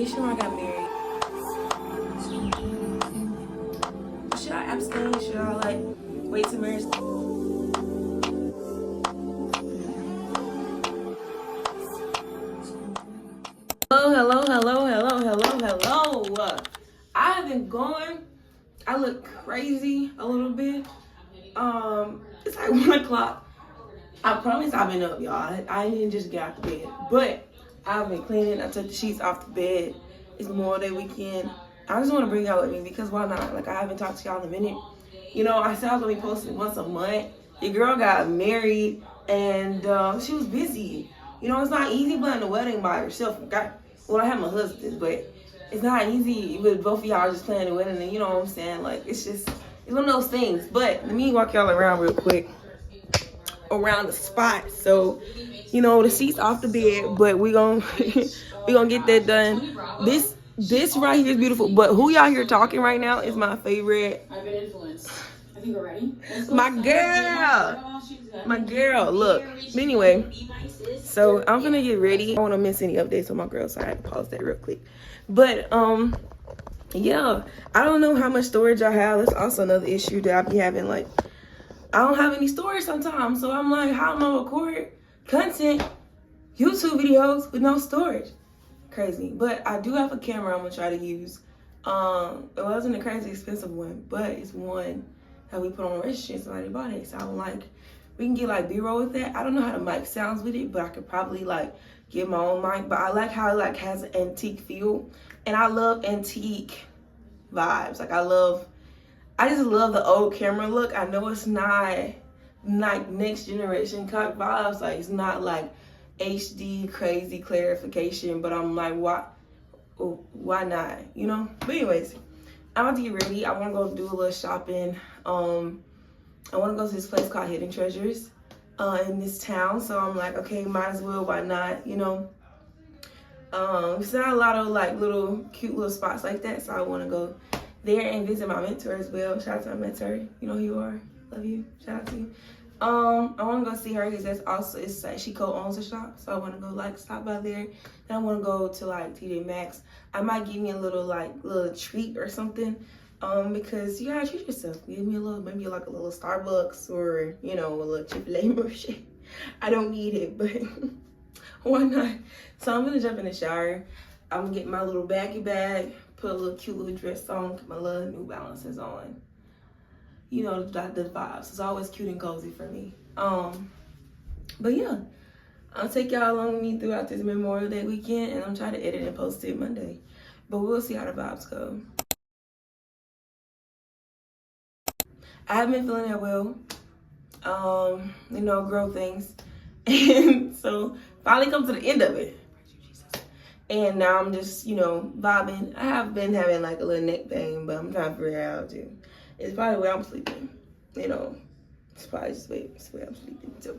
sure I got married. Should I abstain? Should I like wait till marriage? Hello. I have been going. I look crazy a little bit. It's like 1 o'clock. I promise I've been up, y'all. I didn't just get out of bed, but I've been cleaning. I took the sheets off the bed. It's Memorial Day weekend. I just want to bring y'all with me because why not? Like, I haven't talked to y'all in a minute. You know, I said I was gonna be posting once a month. Your girl got married and she was busy. You know, it's not easy planning a wedding by yourself. Well, I have my husband, but it's not easy with both of y'all just planning a wedding. And you know what I'm saying? Like, it's one of those things. But let me walk y'all around real quick around the spot. So, you know, the seat's off the bed, but we gonna get that done. This right here is beautiful. But who y'all hear talking right now is my favorite. I've been influenced. I think we're ready. My girl. Look. But anyway, so I'm gonna get ready. I don't want to miss any updates on my girl, so I had to pause that real quick. But yeah, I don't know how much storage I have. That's also another issue that I be having. Like, I don't have any storage sometimes, so I'm like, how am I record content, YouTube videos with no storage? Crazy. But I do have a camera I'm gonna try to use. It wasn't a crazy expensive one, but it's one that we put on a registry and somebody bought it. So I'm like, we can get like B-roll with that. I don't know how the mic sounds with it, but I could probably like get my own mic. But I like how it like has an antique feel, and I love antique vibes. Like, I just love the old camera look. I know it's not like next generation cut vibes. Like, it's not like HD crazy clarification, but I'm like, why not? You know? But anyways, I'm about to get ready. I want to go do a little shopping. I want to go to this place called Hidden Treasures in this town. So I'm like, okay, might as well, why not? You know? There's not a lot of like little cute little spots like that, so I want to go there and visit my mentor as well. Shout out to my mentor. You know who you are. Love you. Shout out to you. I want to go see her because it's like she co-owns the shop, so I want to go like stop by there. Then I want to go to like TJ Maxx. I might give me a little treat or something, because you gotta treat yourself. Give me maybe like a little Starbucks or, you know, a little Chick-fil-A milkshake. I don't need it, but why not? So I'm gonna jump in the shower. I'm gonna get my little baggy bag, put a little cute little dress on, put my little New Balances on. You know, the vibes. It's always cute and cozy for me. But yeah, I'll take y'all along with me throughout this Memorial Day weekend, and I'm trying to edit and post it Monday. But we'll see how the vibes go. I haven't been feeling that well. You know, grow things. And so finally come to the end of it. And now I'm just, you know, vibing. I have been having like a little neck pain, but I'm trying to figure it out too. It's probably the way I'm sleeping. You know, it's probably just the way I'm sleeping. So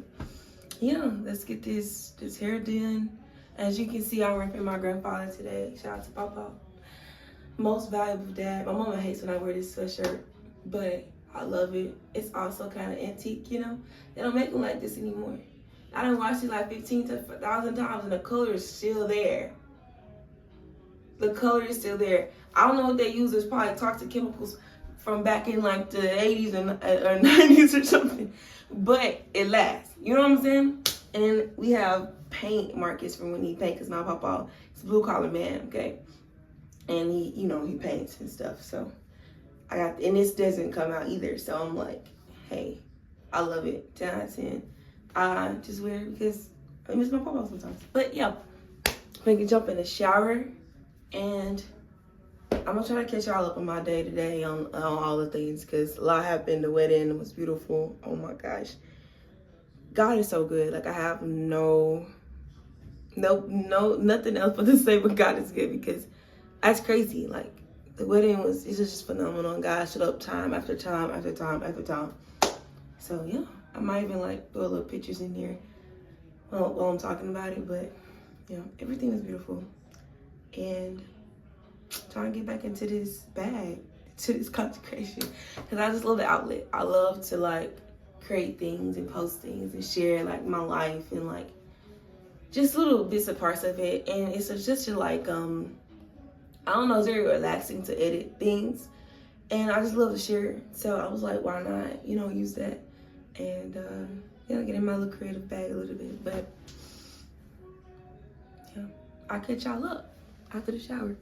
yeah, let's get this hair done. As you can see, I'm repping my grandfather today. Shout out to Papa. Most valuable dad. My mama hates when I wear this sweatshirt, but I love it. It's also kind of antique, you know. They don't make them like this anymore. I done watched it like 15,000 times, and the color is still there. The color is still there. I don't know what they use. It's probably toxic chemicals from back in like the 80s or 90s or something. But it lasts. You know what I'm saying? And we have paint markers from when he paint, because my papa is a blue collar man, okay? And he, you know, he paints and stuff. So and this doesn't come out either. So I'm like, hey, I love it. 10 out of 10. I just wear it because I miss my papa sometimes. But yeah, I'm gonna jump in the shower, and I'm gonna try to catch y'all up on my day today on all the things, because a lot happened. The wedding was beautiful. Oh my gosh, God is so good. Like, I have nothing else but to say, but God is good, because that's crazy. Like, the wedding it's just phenomenal. God showed up time after time after time after time. So yeah, I might even like put little pictures in here while I'm talking about it. But yeah, everything was beautiful, and trying to get back into this bag, to this consecration, because I just love the outlet. I love to like create things and post things and share like my life and like just little bits and parts of it. And it's just like I don't know, it's very relaxing to edit things. And I just love to share. So I was like, why not, you know, use that. And, get in my little creative bag a little bit. But, yeah, I'll catch y'all up after the shower.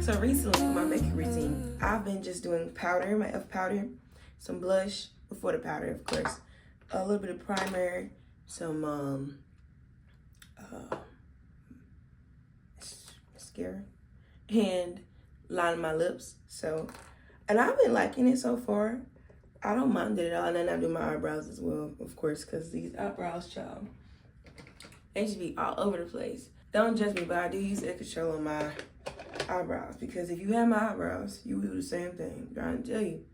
So recently, for my makeup routine, I've been just doing powder, my F powder, some blush before the powder, of course, a little bit of primer, some mascara, and line my lips. So, and I've been liking it so far. I don't mind it at all. And then I do my eyebrows as well, of course, because these eyebrows, child, they should be all over the place. Don't judge me, but I do use air control on my eyebrows, because if you have my eyebrows, you will do the same thing. I'm trying to tell you,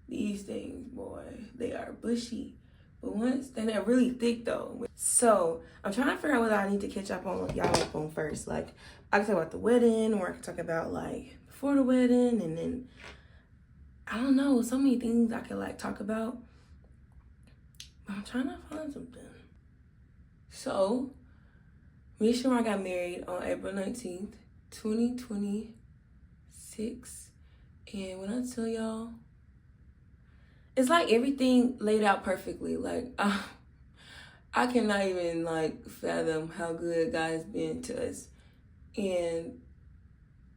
these things, boy, they are bushy. But once, then they're really thick though. So I'm trying to figure out what I need to catch up on, y'all up on first. Like, I can talk about the wedding, or I can talk about like before the wedding, and then I don't know, so many things I could like talk about. But I'm trying to find something. So me and Shamar got married on April 19th, 2026. And when I tell y'all, it's like everything laid out perfectly. Like, I cannot even like fathom how good God has been to us. And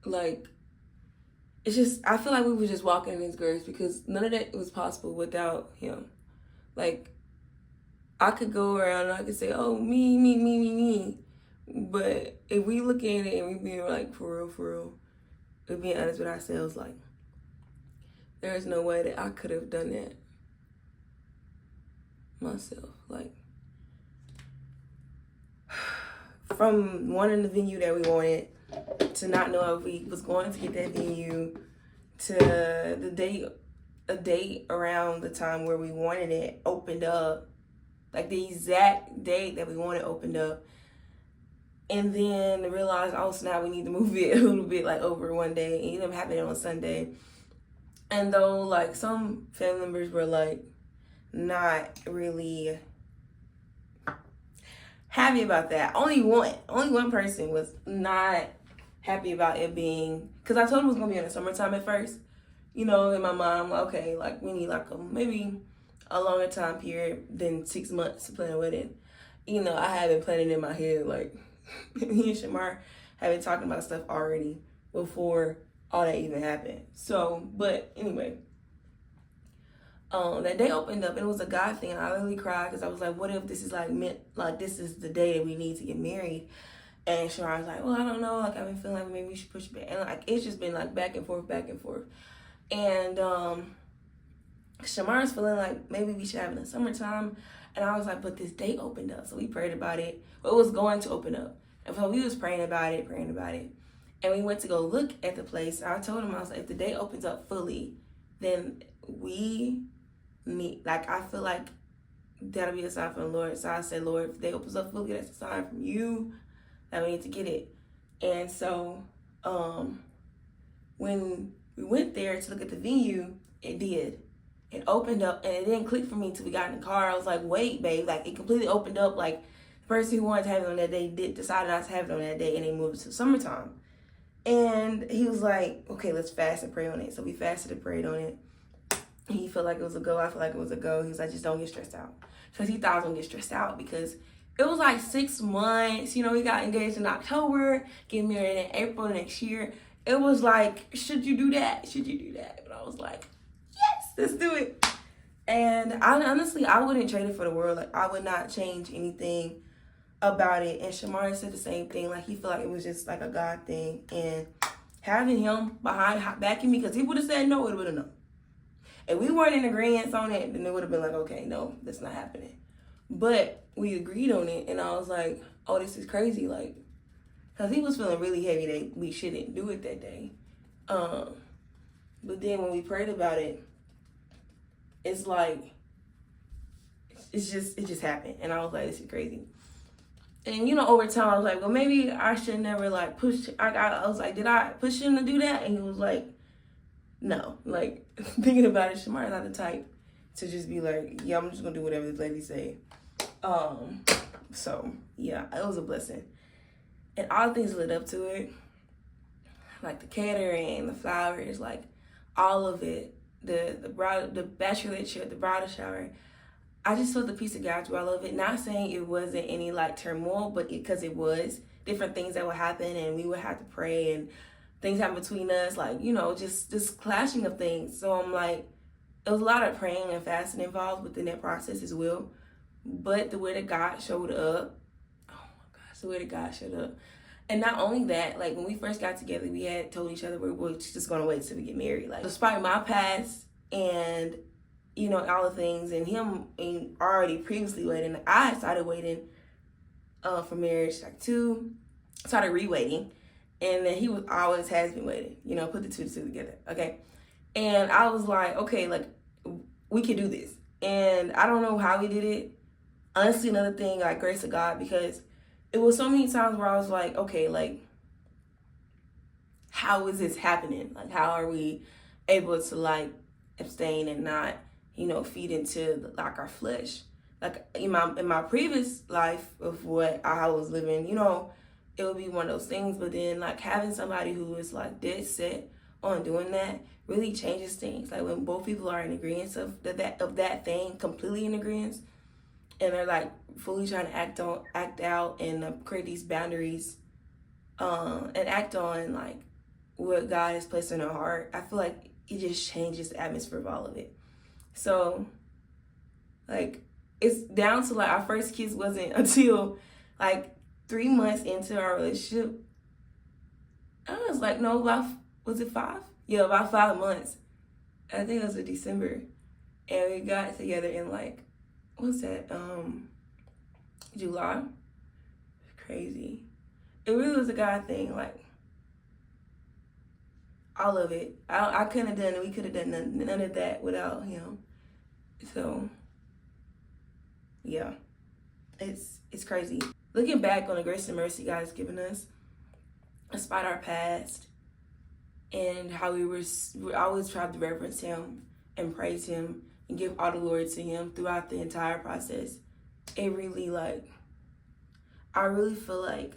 like, it's just, I feel like we were just walking in his grace, because none of that was possible without him. Like, I could go around and I could say, oh, me. But if we look at it and we being like, for real, we're being honest with ourselves, like, there is no way that I could have done that myself. Like, from wanting the venue that we wanted, to not know if we was going to get that venue, to a date around the time where we wanted it opened up, like the exact date that we wanted opened up. And then realize, oh snap, we need to move it a little bit like over one day, and it ended up happening on Sunday. And though like some family members were like not really happy about that, only one person was not happy about it being, because I told him it was gonna be in the summertime at first, you know. In my mind, I'm like, okay, like we need like maybe a longer time period than 6 months to plan a wedding. You know, I had been planning in my head, like, me and Shamar have been talking about stuff already before all that even happened. So, but anyway, that day opened up, and it was a God thing. I literally cried, because I was like, what if this is like meant, like this is the day that we need to get married? And Shamar was like, well, I don't know, like I've been feeling like maybe we should push it back. And like it's just been like back and forth. And Shamar's feeling like maybe we should have it in the summertime. And I was like, but this date opened up. So we prayed about it. Well, it was going to open up. And so we was praying about it. And we went to go look at the place. I told him, I was like, if the date opens up fully, then we need, like, I feel like that'll be a sign from the Lord. So I said, Lord, if the date opens up fully, that's a sign from you that we need to get it. And so when we went there to look at the venue, it did. It opened up, and it didn't click for me until we got in the car. I was like, wait, babe, like it completely opened up. Like the person who wanted to have it on that day decided not to have it on that day, and they moved it to summertime. And he was like, okay, let's fast and pray on it. So we fasted and prayed on it. He felt like it was a go. I felt like it was a go. He was like, just don't get stressed out. Because he thought I was going to get stressed out, because it was like 6 months. You know, we got engaged in October, getting married in April next year. It was like, should you do that? But I was like, yes, let's do it. And I wouldn't trade it for the world. Like, I would not change anything about it. And Shamar said the same thing. Like, he felt like it was just like a God thing. And having him backing me, because he would have said no, it would have no. If we weren't in agreement on it, then it would have been like, okay, no, that's not happening. But we agreed on it, and I was like, oh, this is crazy. Like, because he was feeling really heavy that we shouldn't do it that day. But then when we prayed about it, it's like, it just happened. And I was like, this is crazy. And, you know, over time, I was like, well, maybe I should never, like, push. I was like, did I push him to do that? And he was like, no. Like, thinking about it, Shamar's not the type to just be like, yeah, I'm just going to do whatever the lady say. So, yeah, it was a blessing. And all the things led up to it, like the catering, the flowers, like, all of it, the bachelorette, the bridal shower, I just felt the peace of God through all of it. Not saying it wasn't any like turmoil, but because it was different things that would happen, and we would have to pray, and things happen between us, like, you know, just this clashing of things. So I'm like, there was a lot of praying and fasting involved within that process as well. But the way that God showed up, oh my gosh, the way that God showed up. And not only that, like when we first got together, we had told each other we're just gonna wait till we get married. Like, despite my past and, you know, all the things, and him being already previously waiting, I started waiting for marriage, like started re-waiting, and then he was always has been waiting, you know, put the two together, okay? And I was like, okay, like, we could do this. And I don't know how we did it. Honestly, another thing, like, grace of God, because it was so many times where I was like, okay, like, how is this happening? Like, how are we able to, like, abstain and not, you know, feed into like our flesh? Like in my previous life of what I was living, you know, it would be one of those things. But then like having somebody who is like dead set on doing that really changes things. Like when both people are in agreement of that thing, completely in agreement, and they're like fully trying to act out and create these boundaries, and act on like what God has placed in their heart. I feel like it just changes the atmosphere of all of it. So, like, it's down to, like, our first kiss wasn't until, like, 3 months into our relationship. I was like, no, was it 5? Yeah, about 5 months. I think it was in December. And we got together in, like, what's that? July. Crazy. It really was a God thing, like, all of it. I couldn't have done it. We could have done none of that without him. So, yeah, it's crazy. Looking back on the grace and mercy God has given us, despite our past, and how we always tried to reverence him and praise him and give all the glory to him throughout the entire process. It really, like, I really feel like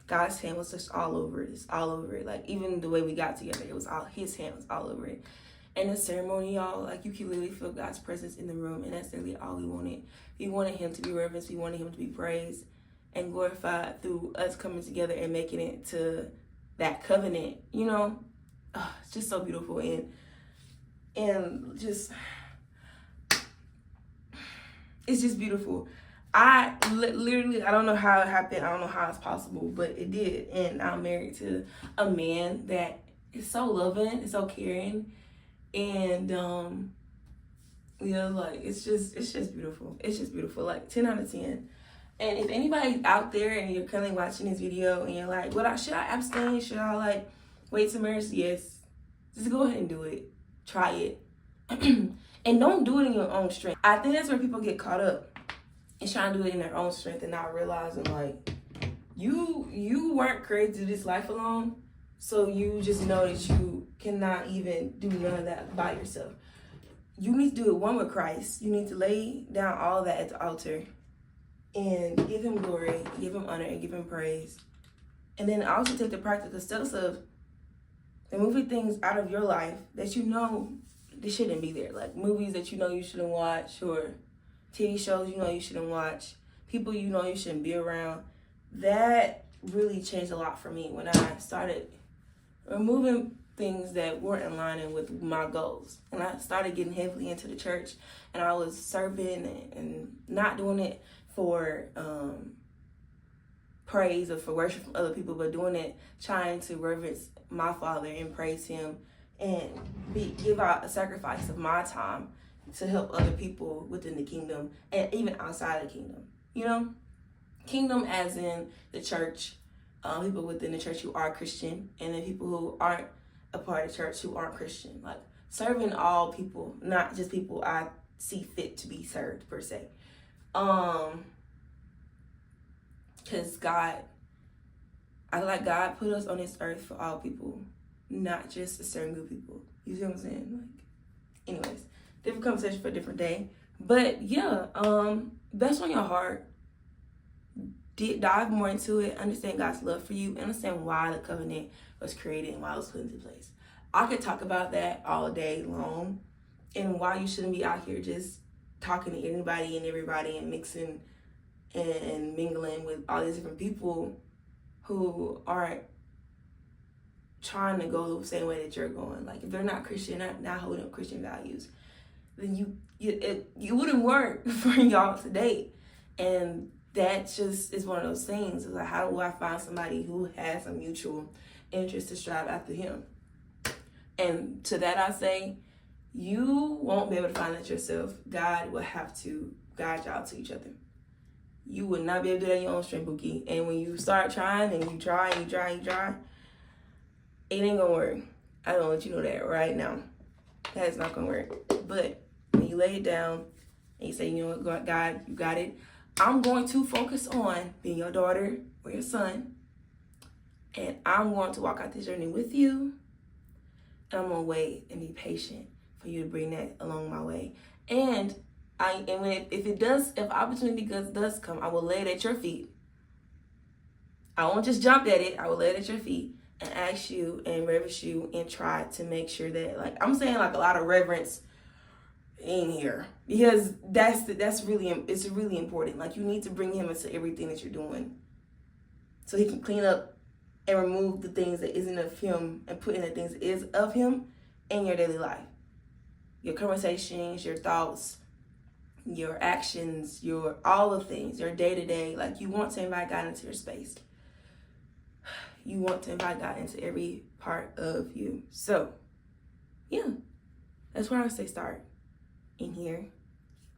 God's hand was just all over it. It's all over it. Like, even the way we got together, it was all, his hand was all over it. And the ceremony, y'all, like, you can literally feel God's presence in the room, and that's literally all we wanted. We wanted him to be reverenced. We wanted him to be praised and glorified through us coming together and making it to that covenant, you know? It's just so beautiful. And just, it's just beautiful. I literally, I don't know how it happened. I don't know how it's possible, but it did. And I'm married to a man that is so loving, is so caring. And, like, it's just beautiful. It's just beautiful. Like, 10 out of 10. And if anybody's out there and you're currently watching this video and you're like, should I abstain? Should I, like, wait till marriage? Yes. Just go ahead and do it. Try it. And don't do it in your own strength. I think that's where people get caught up. Is trying to do it in their own strength and not realizing, like, you weren't created to do this life alone, so you just know that you cannot even do none of that by yourself. You need to do it one with Christ. You need to lay down all that at the altar and give him glory, give him honor, and give him praise. And then also take the practical steps of removing things out of your life that you know they shouldn't be there. Like movies that you know you shouldn't watch, or TV shows you know you shouldn't watch, people you know you shouldn't be around. That really changed a lot for me when I started removing things that weren't aligning with my goals. And I started getting heavily into the church, and I was serving and not doing it for praise or for worship from other people, but doing it trying to reverence my Father and praise him and give out a sacrifice of my time to help other people within the kingdom and even outside the kingdom. You know, kingdom as in the church, people within the church who are Christian, and then people who aren't a part of the church who aren't Christian. Like serving all people, not just people I see fit to be served per se. Because I feel like God put us on this earth for all people, not just a certain group of people. You see what I'm saying? Like, anyways, different conversation for a different day. But yeah, that's on your heart. Dive more into it. Understand God's love for you. Understand why the covenant was created and why it was put into place. I could talk about that all day long, and why you shouldn't be out here just talking to anybody and everybody and mixing and mingling with all these different people who aren't trying to go the same way that you're going. Like, if they're not Christian, not holding up Christian values, then you wouldn't work for y'all to date. And that just is one of those things. It's like, how do I find somebody who has a mutual interest to strive after him? And to that I say, you won't be able to find that yourself. God will have to guide y'all to each other. You will not be able to do that in your own strength, Bookie. And when you start trying and you try, it ain't gonna work. I don't let you know that right now. That is not gonna work. But when you lay it down and you say, you know what, God, you got it. I'm going to focus on being your daughter or your son. And I'm going to walk out this journey with you. And I'm gonna wait and be patient for you to bring that along my way. And if opportunity does come, I will lay it at your feet. I won't just jump at it. I will lay it at your feet and ask you and reverence you and try to make sure that, like, I'm saying, like, a lot of reverence in here, because it's really important. Like, you need to bring him into everything that you're doing so he can clean up and remove the things that isn't of him and put in the things that is of him in your daily life. Your conversations, your thoughts, your actions, all the things, your day-to-day. Like, you want to invite God into your space. You want to invite God into every part of you. So, yeah, that's where I say start, in here.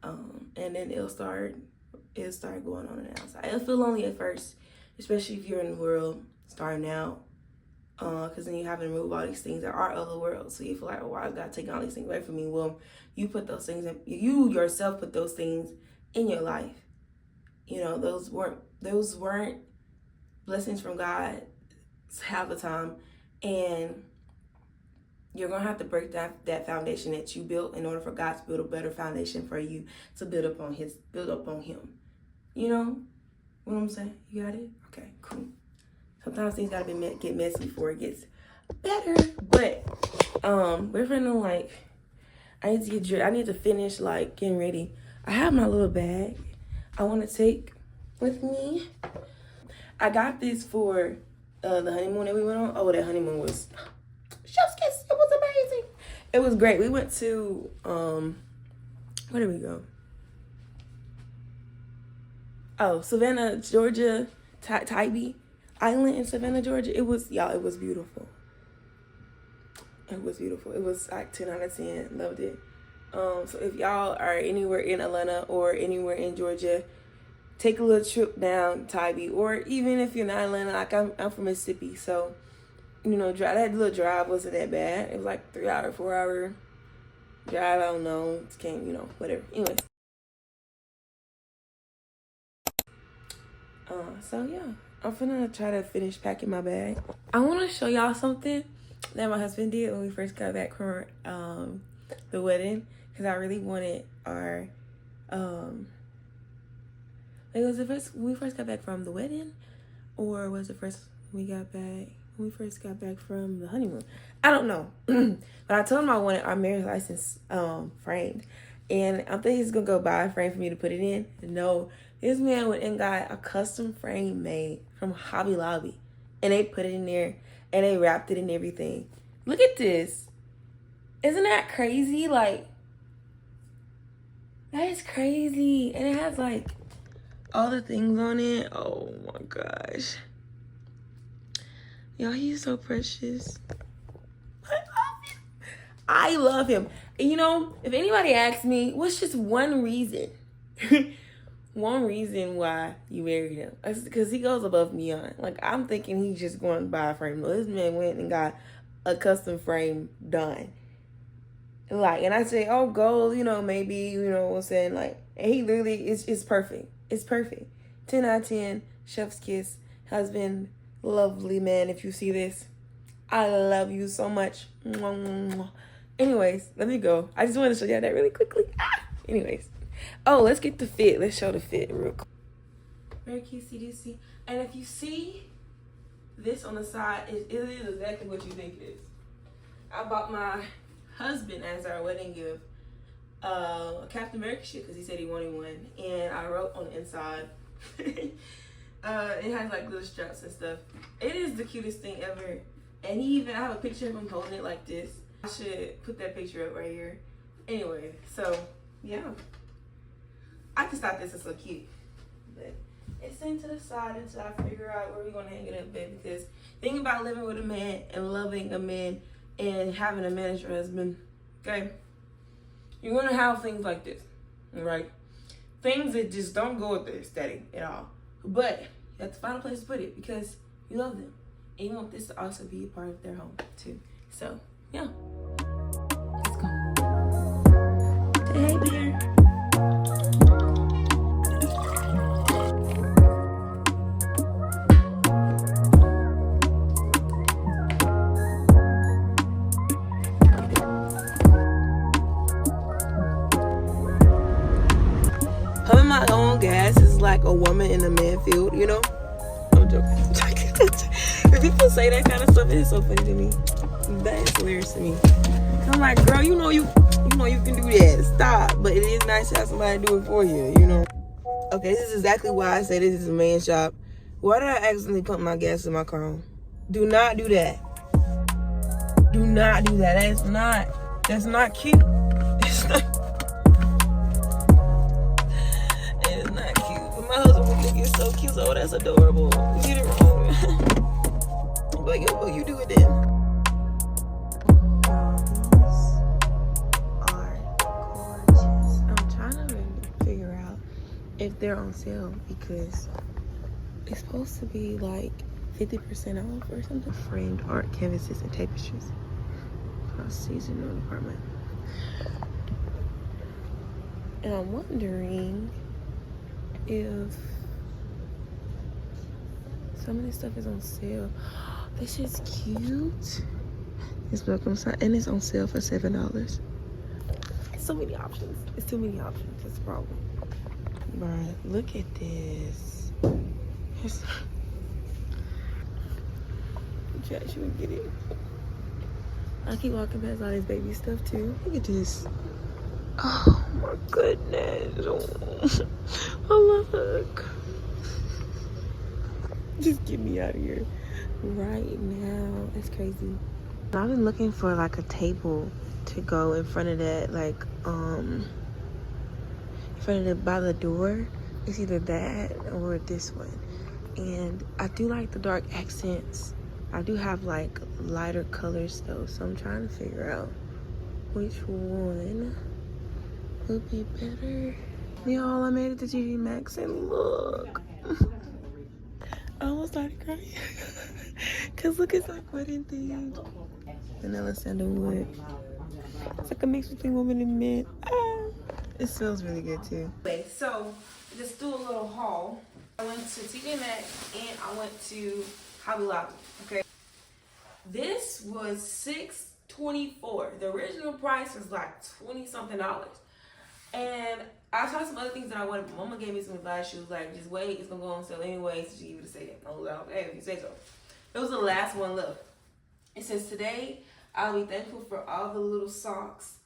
And then it'll start going on the outside. It'll feel lonely at first, especially if you're in the world starting out. Because then you have to remove all these things that are of the world. So you feel like, oh, I've got to take all these things away from me. Well, you yourself put those things in your life. You know, those weren't blessings from God half the time. And you're going to have to break that foundation that you built in order for God to build a better foundation for you to build up on him. You know what I'm saying? You got it? Okay, cool. Sometimes things gotta get messy before it gets better. But we're finna, like, I need to finish, like, getting ready. I have my little bag I want to take with me. I got this for the honeymoon that we went on. Oh, that honeymoon was chef's kiss. It was amazing. It was great. We went to where did we go? Oh, Savannah, Georgia, Tybee Island in Savannah, Georgia. It was beautiful. It was beautiful. It was like 10 out of 10. Loved it. So if y'all are anywhere in Atlanta or anywhere in Georgia, take a little trip down Tybee. Or even if you're not in Atlanta, like I'm from Mississippi, so you know, that little drive wasn't that bad. It was like 3 hour, 4 hour drive. I don't know. It came, you know, whatever. Anyways. So yeah. I'm finna try to finish packing my bag. I want to show y'all something that my husband did when we first got back from the wedding, because I really wanted our it was the first when we first got back from the wedding, or was it first when we first got back from the honeymoon? I don't know. But I told him I wanted our marriage license framed, and I'm thinking he's gonna go buy a frame for me to put it in. No. This man went and got a custom frame made from Hobby Lobby. And they put it in there. And they wrapped it and everything. Look at this. Isn't that crazy? Like, that is crazy. And it has, like, all the things on it. Oh, my gosh. Y'all, he's so precious. I love him. And, you know, if anybody asks me, what's just one reason? One reason why you married him, because he goes above and beyond. Like, I'm thinking he's just going to buy a frame. This man went and got a custom frame done. Like, and I say, oh, gold, you know, maybe, you know what I'm saying? Like, and he literally, it's perfect. It's perfect. 10 out of 10. chef's kiss, husband, lovely man, if you see this. I love you so much. Anyways, let me go. I just want to show you that really quickly. Anyways. Oh, let's get the fit. Let's show the fit real quick. Very cutesy. And if you see this on the side, it is exactly what you think it is. I bought my husband as our wedding gift a Captain America shit because he said he wanted one. And I wrote on the inside. It has like little straps and stuff. It is the cutest thing ever. And I have a picture of him holding it like this. I should put that picture up right here. Anyway, so yeah. I just thought this is so cute. But it's sitting to the side until I figure out where we're gonna hang it up at, because thinking about living with a man and loving a man and having a man as your husband, okay? You're gonna have things like this, right? Things that just don't go with the aesthetic at all. But you have to find a place to put it because you love them. And you want this to also be a part of their home too. So, yeah. Let's go. Say hey, dear. Pumping my own gas is like a woman in a man field, you know? I'm joking. When people say that kind of stuff, it is so funny to me. That is hilarious to me. I'm like, girl, you know you can do that. Stop. But it is nice to have somebody do it for you, you know? Okay, this is exactly why I say this is a man shop. Why did I accidentally pump my gas in my car home? Do not do that. Do not do that. That's not cute. It's not. It's not cute. But my husband would think it's so cute. Oh, that's adorable. You did it wrong. But you do it then. If they're on sale, because it's supposed to be like 50% off or something. Framed art canvases and tapestries. Seasonal department. And I'm wondering if some of this stuff is on sale. This is cute. It's welcome sign, and it's on sale for $7. So many options. It's too many options. That's the problem. Right, look at this. Josh, you would get it. I keep walking past all this baby stuff too. Look at this. Oh my goodness. Oh, look. Just get me out of here right now. That's crazy. I've been looking for like a table to go in front of that, like by the door. It's either that or this one. And I do like the dark accents. I do have like lighter colors though, so I'm trying to figure out which one would be better. Y'all, I made it to TJ Maxx and look. I almost started crying. Cause look, it's like wedding themed. Vanilla sandalwood. It's like a mix between woman and men. It smells really good too. Okay, so just do a little haul. I went to TJ Maxx and I went to Hobby Lobby. Okay, this was $6.24. The original price was like $20-something. And I saw some other things that I wanted. But Mama gave me some advice. She was like, "Just wait. It's gonna go on sale anyway." So she gave me to say it. I was like, "Okay, if you say so." It was the last one left. It says, "Today I'll be thankful for all the little socks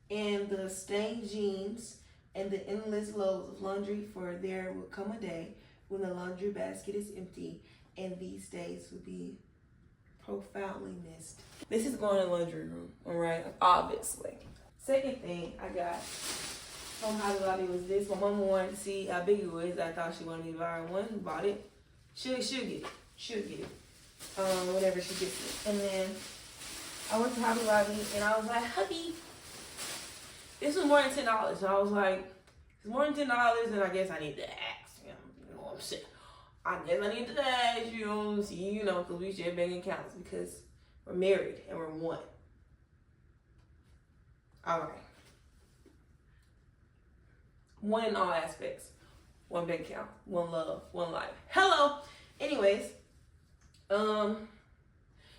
and the stained jeans and the endless loads of laundry, for there will come a day when the laundry basket is empty, and these days will be profoundly missed." This is going in the laundry room, all right? Obviously. Second thing I got from Hobby Lobby was this. My mama wanted to see how big it was. I thought she wanted me to buy one. Bought it. She'll get it. She'll get it. Whenever she gets it. And then I went to Hobby Lobby and I was like, "Hubby, this was more than $10." So I was like, "It's more than $10, and I guess I need to ask." You know what I'm saying? I guess I need to ask, because we share bank accounts because we're married and we're one. All right. One in all aspects. one bank account, one love, one life. Hello. Anyways,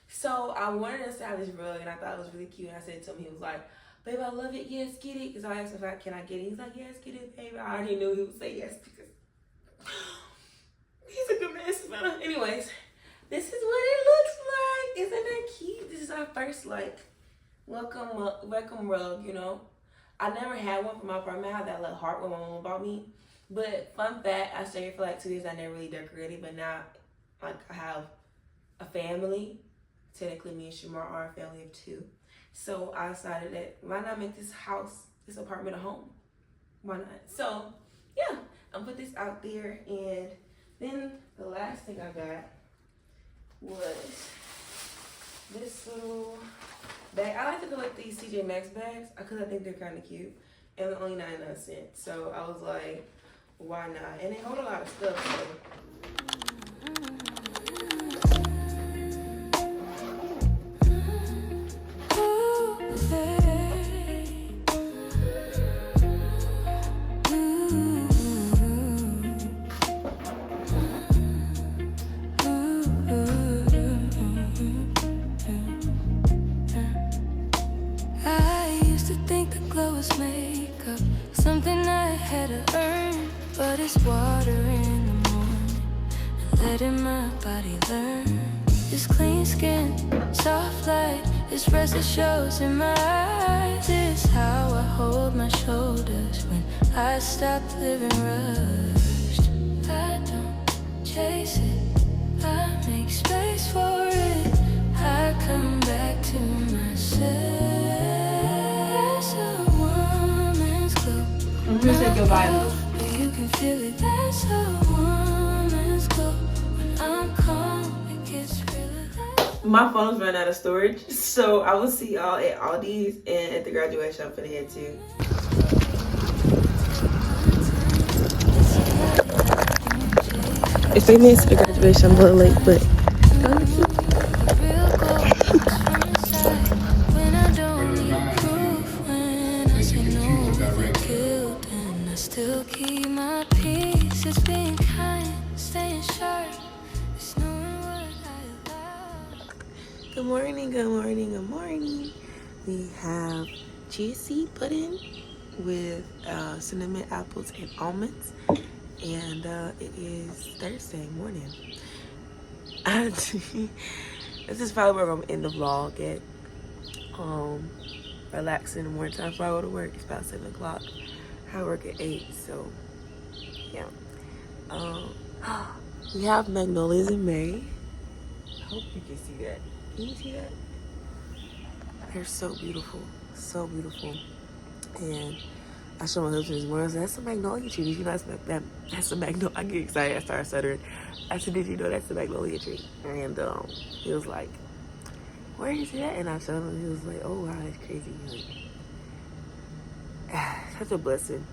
so I wanted to style this rug, and I thought it was really cute. And I said to him, he was like, "Babe, I love it. Yes, get it." Because I asked him, "Can I get it?" He's like, "Yes, get it, baby." I already knew he would say yes because he's a good man. Anyways, this is what it looks like. Isn't that cute? This is our first welcome rug. You know, I never had one for my apartment. I had that little heart when my mom bought me. But fun fact, I stayed here for like 2 years. I never really decorated, but now I have a family. Technically, me and Shamar are a family of 2. So I decided that why not make this apartment a home? Why not? So yeah, I'm put this out there, and then the last thing I got was this little bag. I like to collect these TJ Maxx bags because I think they're kind of cute, and they're only 99 cents. So I was like, why not? And they hold a lot of stuff. So. Makeup, something I had to earn, but it's water in the morning, letting my body learn. This clean skin, soft light, this rest that shows in my eyes. This is how I hold my shoulders when I stop living rushed. I don't chase it, I make space for it. I come back to myself. I'm gonna take your Bible. You can feel it, that's a woman's glow. When I'm calm, it gets realer. My phone's run out of storage, so I will see y'all at Aldi's and at the graduation. I'm finna head to. If they missed the graduation, I'm a little late, but still keep my peace. It's being kind, staying sharp. It's knowing what I love. Good morning, good morning, good morning. We have chia seed pudding with cinnamon apples and almonds, and it is Thursday morning. This is probably where I'm in the vlog at. Relax in the morning time before I go to work. It's about 7 o'clock. I work at 8, so yeah. We have magnolias in May. I hope you can see that. Can you see that? They're so beautiful, so beautiful. And I showed my husband this morning. I said, "That's a magnolia tree. Did you know that's a magnolia?" I get excited. I started stuttering. I said, "Did you know that's a magnolia tree?" And he was like, "Where is it at?" And I showed him. He was like, "Oh wow, that's crazy." Such a blessing.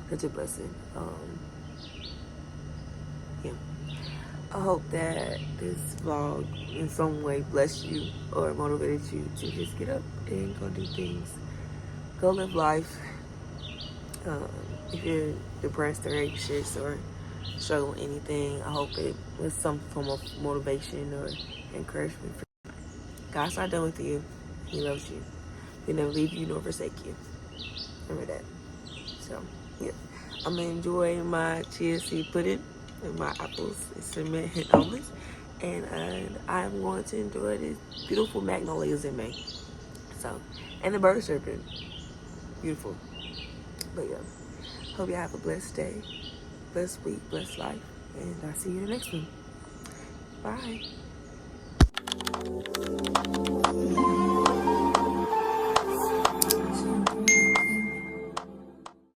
Such a blessing. Yeah. I hope that this vlog in some way blessed you or motivated you to just get up and go do things. Go live life. If you're depressed or anxious or struggling with anything, I hope it was some form of motivation or encouragement for you. God's not done with you. He loves you. He'll never leave you nor forsake you. Remember that. So, yeah. I'm going to enjoy my chia seed pudding with my apples and cinnamon and almonds. And I'm going to enjoy these beautiful magnolias in May. So, and the birds chirping. Beautiful. But yeah. Hope you have a blessed day, blessed week, blessed life. And I'll see you in the next one. Bye.